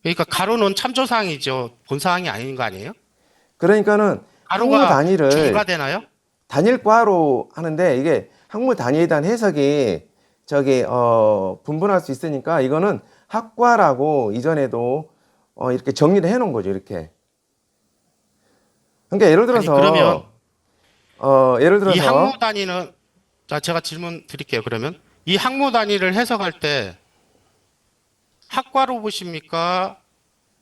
그러니까 가로는 참조사항이죠. 본사항이 아닌 거 아니에요? 그러니까는 학무 가로가 단위를 중과 되나요? 단일과로 하는데 이게 학무 단위에 대한 해석이 분분할 수 있으니까 이거는 학과라고 이전에도 이렇게 정리를 해 놓은 거죠. 이렇게. 그러니까 예를 아니, 그러면 예를 이 들어서 학무 단위는, 자, 제가 질문 드릴게요. 그러면 이 학무 단위를 해석할 때 학과로 보십니까?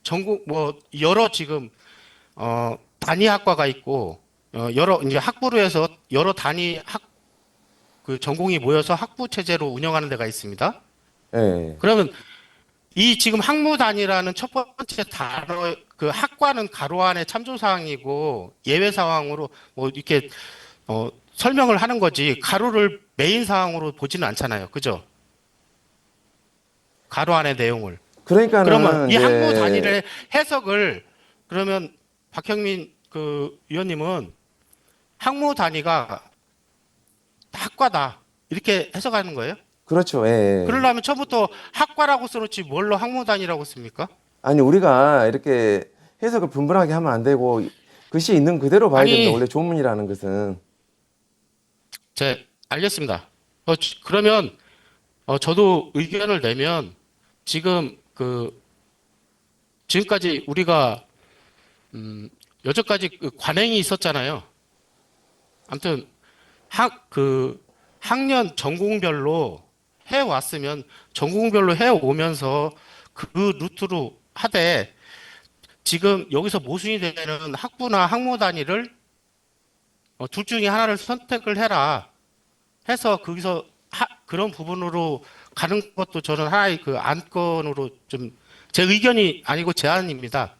전국 뭐 여러 지금 단위 학과가 있고 여러 이제 학부로 해서 여러 단위 그 전공이 모여서 학부 체제로 운영하는 데가 있습니다. 예. 그러면 이 지금 학무 단위라는 첫 번째 단어 그 학과는 가로 안에 참조 사항이고 예외 사항으로 뭐 이렇게 설명을 하는 거지 가로를 메인 사항으로 보지는 않잖아요. 그죠? 가로 안의 내용을. 그러면 그러니까는 이 학무 이제 단위의 해석을 그러면 박형민 그 위원님은 학무 단위가 학과다 이렇게 해석하는 거예요? 그렇죠. 예. 그러려면 처음부터 학과라고 써놓지 뭘로 학무 단위라고 씁니까? 아니 우리가 이렇게 해석을 분분하게 하면 안 되고 글씨 있는 그대로 봐야 아니, 됩니다. 원래 조문이라는 것은. 알겠습니다. 그러면 저도 의견을 내면 지금 지금까지 우리가 여태까지 그 관행이 있었잖아요. 아무튼 학년 전공별로 해왔으면 전공별로 해오면서 그 루트로 하되 지금 여기서 모순이 되는 학부나 학무 단위를 둘 중에 하나를 선택을 해라 해서 거기서 그런 부분으로 가는 것도 저는 하나의 그 안건으로 좀 제 의견이 아니고 제안입니다.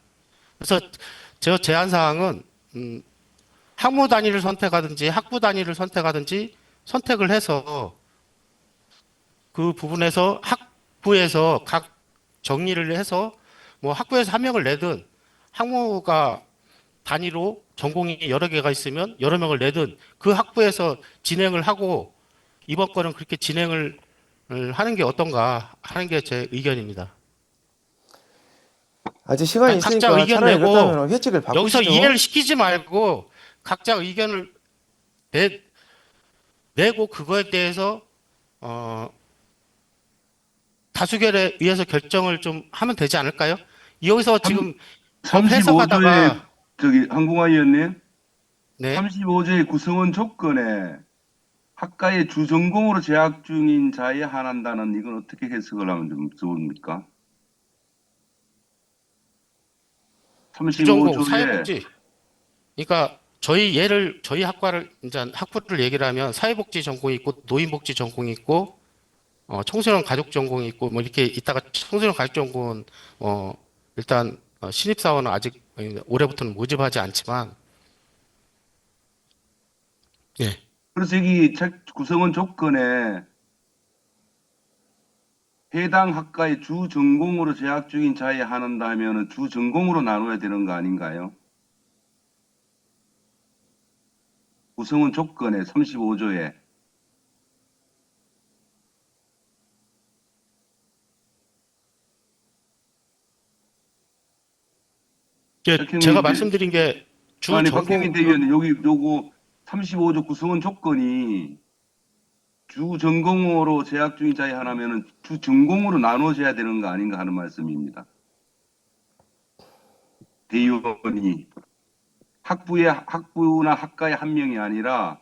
그래서 제 제안 사항은 학무 단위를 선택하든지 학부 단위를 선택하든지 선택을 해서 그 부분에서 학부에서 각 정리를 해서 뭐 학부에서 한 명을 내든 학무가 단위로 전공이 여러 개가 있으면 여러 명을 내든 그 학부에서 진행을 하고 이번 거는 그렇게 진행을 하는 게 어떤가 하는 게 제 의견입니다. 아직 시간이 각자 있으니까 의견 차라리 내고 그렇다면 회칙을 여기서 바꾸시죠. 이해를 시키지 말고 각자 의견을 내고 그거에 대해서 다수결에 의해서 결정을 좀 하면 되지 않을까요? 여기서 지금 법 35조의 해석하다가 한국화 의원님, 네, 35조의 구성원 조건에 학과의 주전공으로 재학 중인 자에 한한다는 이건 어떻게 해석을 하면 좀 좋습니까? 주전공 35조에 사회복지. 그러니까 저희 학과를 이제 학부를 얘기를 하면 사회복지 전공이 있고 노인복지 전공이 있고 청소년 가족 전공이 있고 뭐 이렇게 있다가 청소년 가족 전공은 일단 신입사원은 아직 올해부터는 모집하지 않지만 예. 그래서 여기 구성원 조건에 해당 학과의 주전공으로 재학 중인 자에 한한다면 주전공으로 나눠야 되는 거 아닌가요? 구성원 조건에 35조에 제가 말씀드린 게 아니 주전공 박형민 대변인 여기 요거 35조 구성원 조건이 주전공으로 재학 중인 자에 하나면은 주전공으로 나눠져야 되는 거 아닌가 하는 말씀입니다. 대의원이 학부나 학과의 한 명이 아니라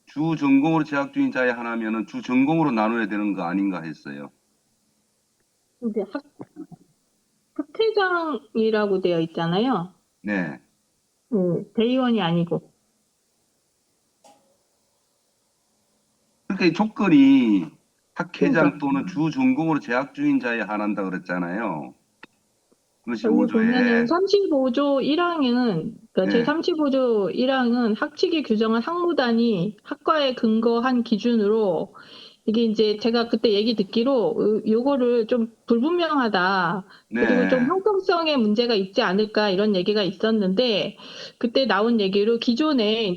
주전공으로 재학 중인 자에 하나면은 주전공으로 나눠야 되는 거 아닌가 했어요. 근데 학회장이라고 되어 있잖아요. 네. 대의원이 아니고. 그러니까 이 조건이 그러니까. 학회장 또는 주전공으로 재학 중인 자에 한한다 그랬잖아요. 여기 보면은 35조에 35조 1항에는 그러니까 네. 제35조 1항은 학칙이 규정한 학무단위 학과에 근거한 기준으로 이게 이제 제가 그때 얘기 듣기로 요거를 좀 불분명하다. 그리고 좀 네. 형평성에 문제가 있지 않을까 이런 얘기가 있었는데 그때 나온 얘기로 기존에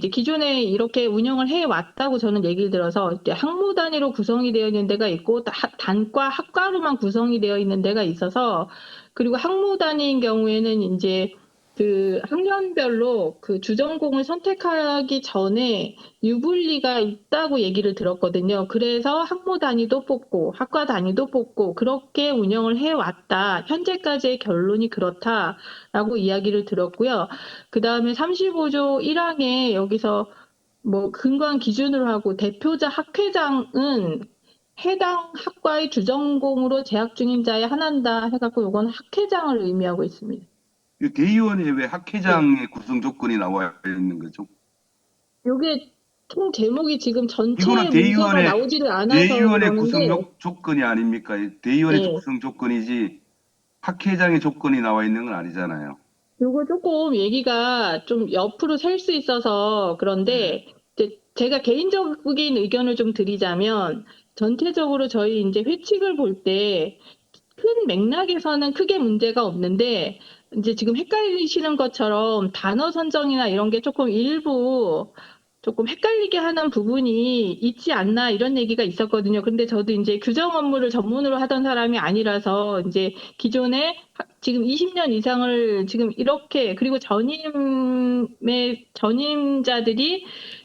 이렇게 운영을 해 왔다고 저는 얘기를 들어서 이제 학무 단위로 구성이 되어 있는 데가 있고 단과 학과로만 구성이 되어 있는 데가 있어서 그리고 학무 단위인 경우에는 이제 그 학년별로 그 주전공을 선택하기 전에 유불리가 있다고 얘기를 들었거든요. 그래서 학무 단위도 뽑고 학과 단위도 뽑고 그렇게 운영을 해왔다. 현재까지의 결론이 그렇다라고 이야기를 들었고요. 그 다음에 35조 1항에 여기서 뭐 근거한 기준으로 하고 대표자 학회장은 해당 학과의 주전공으로 재학 중인 자에 한한다 해갖고 이건 학회장을 의미하고 있습니다. 이 대의원에 왜 네. 학회장의 구성 조건이 나와 있는 거죠? 요게 총 제목이 지금 전체 이거는 문서가 나오지를 않아서 대의원의 구성 그러는데, 조건이 아닙니까? 대의원의 예. 구성 조건이지 학회장의 조건이 나와 있는 건 아니잖아요. 요거 조금 얘기가 좀 옆으로 셀 수 있어서 그런데, 이제 제가 개인적인 의견을 좀 드리자면, 전체적으로 저희 이제 회칙을 볼 때, 큰 맥락에서는 크게 문제가 없는데, 이제 지금 헷갈리시는 것처럼 단어 선정이나 이런 게 조금 일부 조금 헷갈리게 하는 부분이 있지 않나 이런 얘기가 있었거든요. 근데 저도 이제 규정 업무를 전문으로 하던 사람이 아니라서 이제 기존에 지금 20년 이상을 지금 이렇게 그리고 전임자들이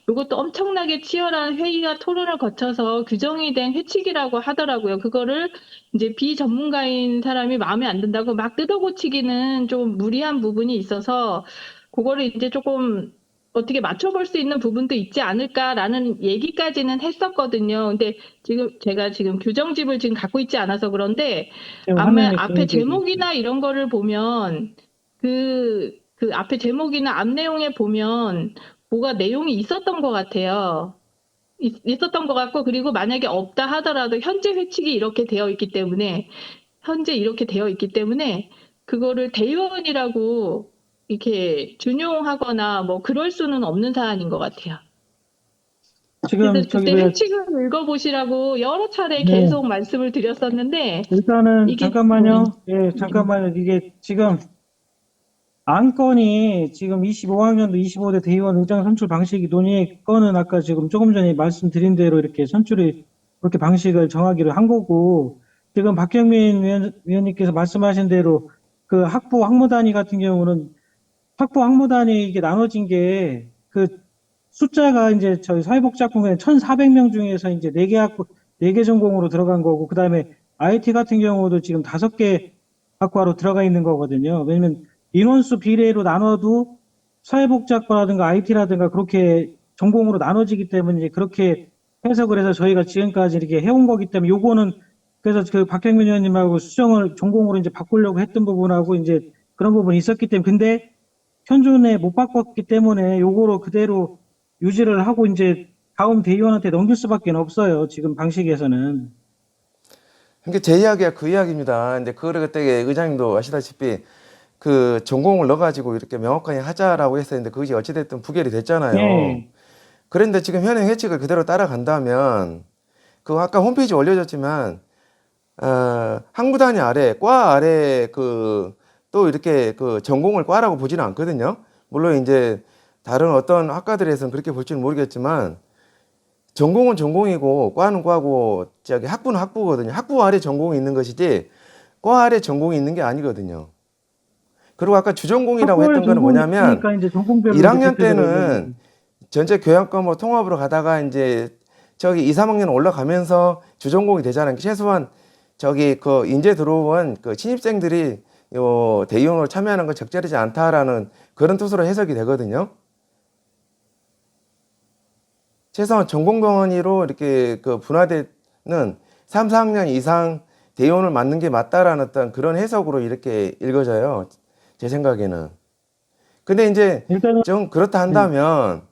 이것도 엄청나게 치열한 회의와 토론을 거쳐서 규정이 된 회칙이라고 하더라고요. 그거를 이제 비전문가인 사람이 마음에 안 든다고 막 뜯어고치기는 좀 무리한 부분이 있어서 그거를 이제 조금 어떻게 맞춰볼 수 있는 부분도 있지 않을까라는 얘기까지는 했었거든요. 근데 제가 지금 규정집을 지금 갖고 있지 않아서 그런데 지금 화면에 앞에 보여드리고 있어요. 제목이나 이런 거를 보면 그 앞에 제목이나 앞 내용에 보면 뭐가 내용이 있었던 것 같아요. 있었던 것 같고 그리고 만약에 없다 하더라도 현재 회칙이 이렇게 되어 있기 때문에 그거를 대의원이라고 이렇게 준용하거나 뭐 그럴 수는 없는 사안인 것 같아요. 지금 그래서 저기 그때 왜 회칙을 읽어보시라고 여러 차례 네. 계속 말씀을 드렸었는데 일단은 이게 잠깐만요. 예, 잠깐만요. 이게 지금 안건이 지금 25학년도 25대 대의원 의장 선출 방식이 논의 건은 아까 지금 조금 전에 말씀드린 대로 이렇게 선출이 그렇게 방식을 정하기로 한 거고 지금 박경민 위원님께서 말씀하신 대로 그 학부 학무 단위 같은 경우는 학부 학무 단위 이게 나눠진 게 그 숫자가 이제 저희 사회복지학부에 1,400명 중에서 이제 4개 학부 4개 전공으로 들어간 거고 그다음에 IT 같은 경우도 지금 5개 학과로 들어가 있는 거거든요. 왜냐면 인원수 비례로 나눠도 사회복지학과라든가 IT라든가 그렇게 전공으로 나눠지기 때문에 이제 그렇게 해석을 해서 저희가 지금까지 이렇게 해온 거기 때문에 요거는 그래서 그 박경민 의원님하고 수정을 전공으로 이제 바꾸려고 했던 부분하고 이제 그런 부분이 있었기 때문에 근데 현존에 못 바꿨기 때문에 요거로 그대로 유지를 하고 이제 다음 대의원한테 넘길 수밖에 없어요. 지금 방식에서는. 그러니까 제 이야기가 그 이야기입니다. 근데 그거를 그때 의장님도 아시다시피 그 전공을 넣어가지고 이렇게 명확하게 하자라고 했었는데 그것이 어찌됐든 부결이 됐잖아요. 네. 그런데 지금 현행 회칙을 그대로 따라간다면 그 아까 홈페이지에 올려졌지만 학부 단위 아래 과 아래 그 또 이렇게 그 전공을 과라고 보지는 않거든요. 물론 이제 다른 어떤 학과들에서는 그렇게 볼지는 모르겠지만 전공은 전공이고 과는 과고 저기 학부는 학부거든요. 학부 아래 전공이 있는 것이지 과 아래 전공이 있는 게 아니거든요. 그리고 아까 주전공이라고 학부에 했던 거는 전공이 뭐냐면 있으니까 이제 전공별로 이제 1학년 대표적으로 때는 전체 교양과목 통합으로 가다가 이제 저기 2, 3학년 올라가면서 주전공이 되잖아요. 최소한 저기 그 인재 들어온 그 신입생들이 요 대의원으로 참여하는 건 적절하지 않다라는 그런 뜻으로 해석이 되거든요. 최소한 전공 동원위로 이렇게 그 분화되는 3, 4학년 이상 대의원을 맡는 게 맞다라는 어떤 그런 해석으로 이렇게 읽어져요. 제 생각에는. 근데 이제 일단은 좀 그렇다 한다면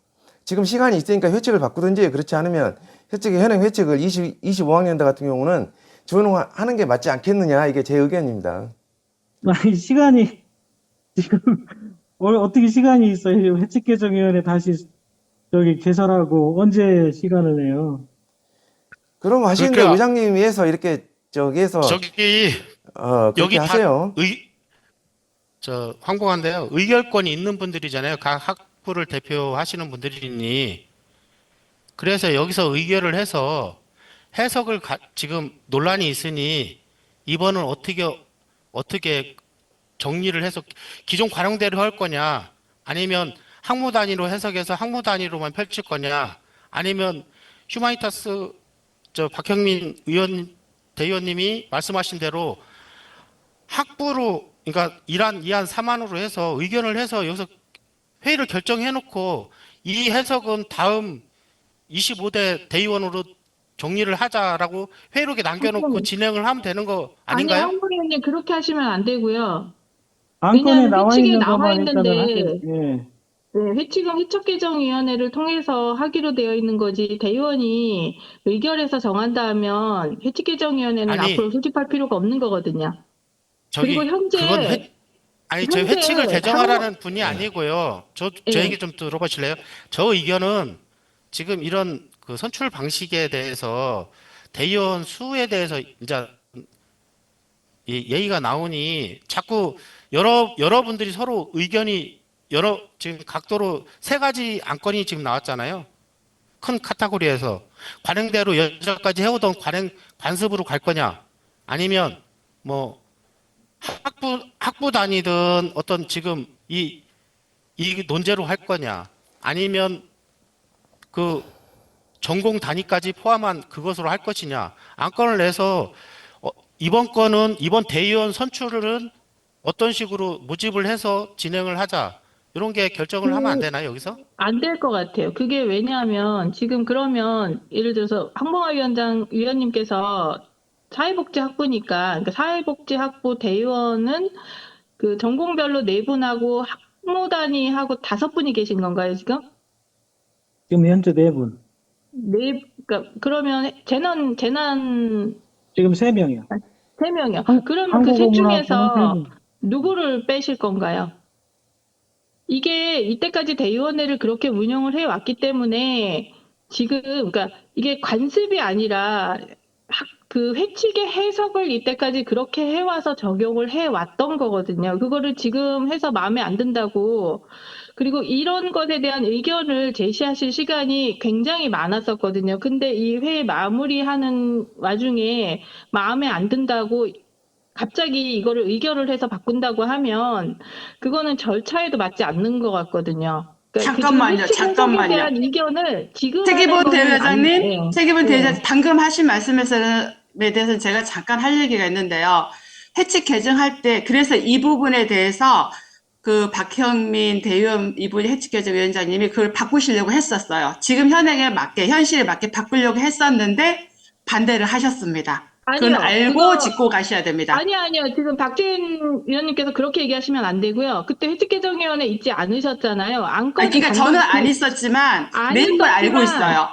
지금 시간이 있으니까 회칙을 바꾸든지 그렇지 않으면 현행 회칙을 25학년대 같은 경우는 준용하는 게 맞지 않겠느냐 이게 제 의견입니다. 아니, 시간이 지금 어떻게 시간이 있어요? 회칙개정위원회 다시 저기 개설하고 언제 시간을 내요? 그럼 하시는데 그러니까 의장님 위해서 이렇게 저기에서 저기 그렇게 여기 다 하세요. 황공한데요. 의결권이 있는 분들이잖아요. 각 학부를 대표하시는 분들이니 그래서 여기서 의결을 해서 지금 논란이 있으니 이번은 어떻게 정리를 해서 기존 관용대로 할 거냐, 아니면 학무 단위로 해석해서 학무 단위로만 펼칠 거냐, 아니면 휴마니타스 박형민 대의원님이 말씀하신 대로 학부로, 그러니까 이안 3안으로 해서 의견을 해서 여기서 회의를 결정해 놓고 이 해석은 다음 25대 대의원으로 정리를 하자라고 회의록에 남겨놓고 진행을 하면 되는 거 아니, 아닌가요? 황 의원님 그렇게 하시면 안 되고요. 안건에 왜냐하면 나와 회칙에 있는 나와 것만 일단은 있는데 예. 네, 회칙은 회칙개정위원회를 통해서 하기로 되어 있는 거지 대의원이 의결해서 정한다 하면 회칙개정위원회는 앞으로 아니, 소집할 필요가 없는 거거든요. 그리고 그건 저희 현재 회칙을 학무 개정하라는 분이 아니고요. 제 예, 얘기 좀 들어보실래요? 저 의견은 지금 이런 그 선출 방식에 대해서 대의원 수에 대해서 이제 얘기가 나오니 자꾸 여러분들이 서로 의견이 지금 각도로 세 가지 안건이 지금 나왔잖아요. 큰 카테고리에서 관행대로 여기까지 해오던 관습으로 갈 거냐, 아니면 뭐 학부 단위든 어떤 지금 이 논제로 할 거냐, 아니면 그 전공 단위까지 포함한 그것으로 할 것이냐, 안건을 내서 이번 대의원 선출은 어떤 식으로 모집을 해서 진행을 하자, 이런 게 결정을 하면 안 되나요, 여기서? 안 될 것 같아요. 그게 왜냐하면 지금 그러면 예를 들어서 황봉화 위원님께서 사회복지학부니까 그러니까 사회복지학부 대의원은 그 전공별로 네 분하고 학무 단위하고 다섯 분이 계신 건가요, 지금? 지금 현재 네 분. 그러니까 그러면 재난 지금 세 명이요. 세 명이요. 그러면 그 셋 한국어문학부는 세 중에서 분. 누구를 빼실 건가요? 이게 이때까지 대의원회를 그렇게 운영을 해왔기 때문에 지금, 그러니까 이게 관습이 아니라 그 회칙의 해석을 이때까지 그렇게 해와서 적용을 해왔던 거거든요. 그거를 지금 해서 마음에 안 든다고. 그리고 이런 것에 대한 의견을 제시하실 시간이 굉장히 많았었거든요. 근데 이 회의 마무리하는 와중에 마음에 안 든다고 갑자기 이거를 의결을 해서 바꾼다고 하면 그거는 절차에도 맞지 않는 것 같거든요. 그러니까 그 지금 잠깐만요, 회칙 해석에 잠깐만요. 대한 의견을 지금 하는 최기본 거는 대회장님, 예, 최기본 예. 대회장님, 방금 하신 말씀에 대해서는 제가 잠깐 할 얘기가 있는데요. 해칙 개정할 때, 그래서 이 부분에 대해서 그 박형민 대의원 이분이 해칙개정위원장님이 그걸 바꾸시려고 했었어요. 지금 현행에 맞게, 현실에 맞게 바꾸려고 했었는데 반대를 하셨습니다. 그건 아니요. 알고 짚고 가셔야 됩니다. 아니요. 지금 박재인 위원님께서 그렇게 얘기하시면 안 되고요. 그때 회칙개정위원회 있지 않으셨잖아요. 안건이 그러니까 저는 단독 안 있었지만 안 내용을 알고 있었지만 있어요.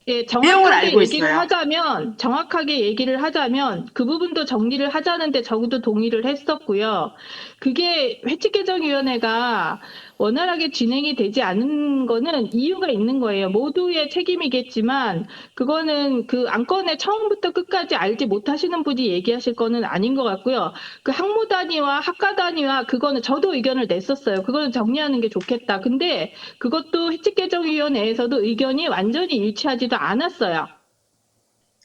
예, 내용을 알고 있어요. 정확하게 얘기를 하자면 그 부분도 정리를 하자는데 저도 동의를 했었고요. 그게 회칙개정위원회가 원활하게 진행이 되지 않은 거는 이유가 있는 거예요. 모두의 책임이겠지만 그거는 그 안건에 처음부터 끝까지 알지 못하시는 분이 얘기하실 거는 아닌 것 같고요. 그 학무 단위와 학과 단위와 그거는 저도 의견을 냈었어요. 그거는 정리하는 게 좋겠다. 근데 그것도 회칙개정위원회에서도 의견이 완전히 일치하지도 않았어요.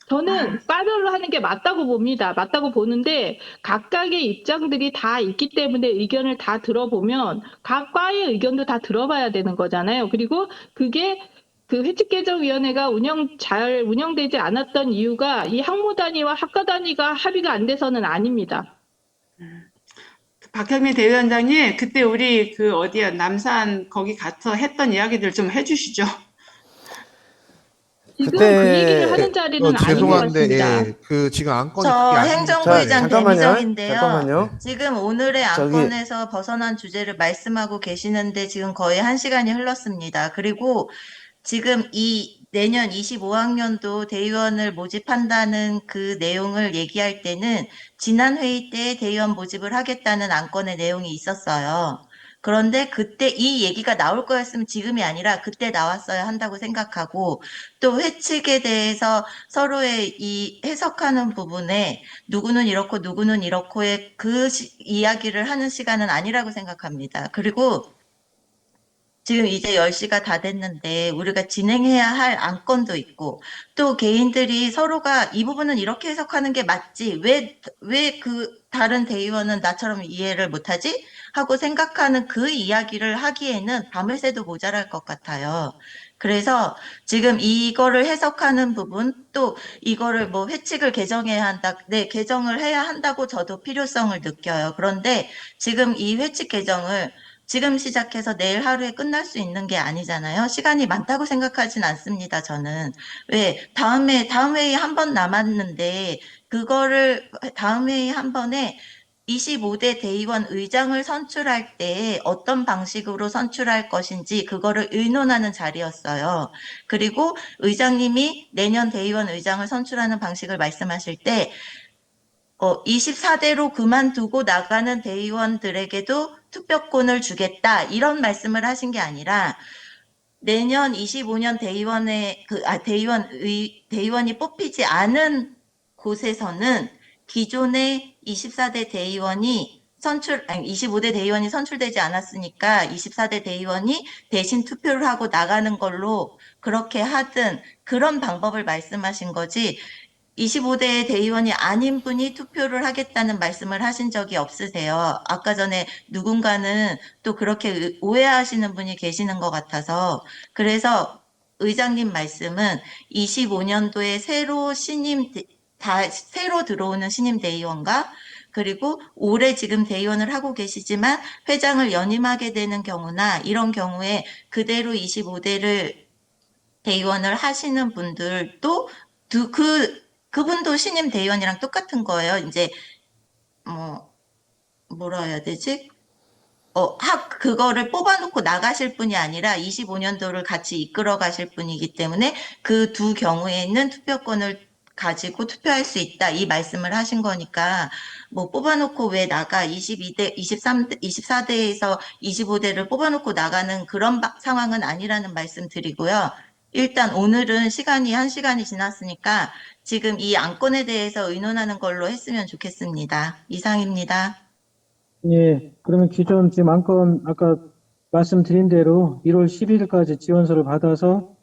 저는 과별로 하는 게 맞다고 봅니다. 맞다고 보는데 각각의 입장들이 다 있기 때문에 의견을 다 들어보면 각 과의 의견도 다 들어봐야 되는 거잖아요. 그리고 그게 그 회칙개정위원회가 잘 운영되지 않았던 이유가 이 학무 단위와 학과 단위가 합의가 안 돼서는 아닙니다. 박형민 대위원장님, 그때 우리 그 어디야, 남산 거기 가서 했던 이야기들 좀 해주시죠. 지금 그 얘기를 그때 하는 자리는 아닌 것 죄송한데 같습니다. 예, 그 지금 안건이 저 그게 아니니까 행정부의장 잠깐만요. 대미정인데요. 잠깐만요. 지금 오늘의 저기 안건에서 벗어난 주제를 말씀하고 계시는데 지금 거의 1시간이 흘렀습니다. 그리고 지금 내년 25학년도 대의원을 모집한다는 그 내용을 얘기할 때는 지난 회의 때 대의원 모집을 하겠다는 안건의 내용이 있었어요. 그런데 그때 이 얘기가 나올 거였으면 지금이 아니라 그때 나왔어야 한다고 생각하고, 또 회칙에 대해서 서로의 이 해석하는 부분에 누구는 이렇고 누구는 이렇고의 이야기를 하는 시간은 아니라고 생각합니다. 그리고 지금 이제 10시가 다 됐는데 우리가 진행해야 할 안건도 있고, 또 개인들이 서로가 이 부분은 이렇게 해석하는 게 맞지, 왜 그 다른 대의원은 나처럼 이해를 못하지? 하고 생각하는 그 이야기를 하기에는 밤을 새도 모자랄 것 같아요. 그래서 지금 이거를 해석하는 부분, 또 이거를 뭐 회칙을 개정해야 한다, 네, 개정을 해야 한다고 저도 필요성을 느껴요. 그런데 지금 이 회칙 개정을 지금 시작해서 내일 하루에 끝날 수 있는 게 아니잖아요. 시간이 많다고 생각하진 않습니다, 저는. 왜? 다음 회의 한 번 남았는데, 그거를 다음 회의 한 번에 25대 대의원 의장을 선출할 때 어떤 방식으로 선출할 것인지 그거를 의논하는 자리였어요. 그리고 의장님이 내년 대의원 의장을 선출하는 방식을 말씀하실 때 24대로 그만두고 나가는 대의원들에게도 투표권을 주겠다, 이런 말씀을 하신 게 아니라 내년 25년 대의원이 뽑히지 않은 곳에서는 기존의 24대 대의원이 25대 대의원이 선출되지 않았으니까 24대 대의원이 대신 투표를 하고 나가는 걸로 그렇게 하든, 그런 방법을 말씀하신 거지, 25대 대의원이 아닌 분이 투표를 하겠다는 말씀을 하신 적이 없으세요. 아까 전에 누군가는 또 그렇게 오해하시는 분이 계시는 것 같아서. 그래서 의장님 말씀은 25년도에 새로 들어오는 신임 대의원과, 그리고 올해 지금 대의원을 하고 계시지만 회장을 연임하게 되는 경우나 이런 경우에 그대로 25대를 대의원을 하시는 분들도 그분도 신임 대의원이랑 똑같은 거예요. 이제 뭐라 해야 되지? 그거를 뽑아놓고 나가실 분이 아니라 25년도를 같이 이끌어 가실 분이기 때문에 그 두 경우에는 투표권을 가지고 투표할 수 있다, 이 말씀을 하신 거니까, 뭐 뽑아놓고 왜 나가, 24대에서 25대를 뽑아놓고 나가는 그런 상황은 아니라는 말씀 드리고요. 일단 오늘은 시간이 1시간이 지났으니까 지금 이 안건에 대해서 의논하는 걸로 했으면 좋겠습니다. 이상입니다. 예, 그러면 기존 지금 안건 아까 말씀드린 대로 1월 11일까지 지원서를 받아서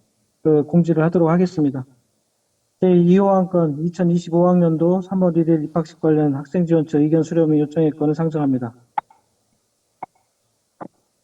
공지를 하도록 하겠습니다. 제2호 안건 2025학년도 3월 1일 입학식 관련 학생지원처 의견 수렴 및 요청의 건을 상정합니다.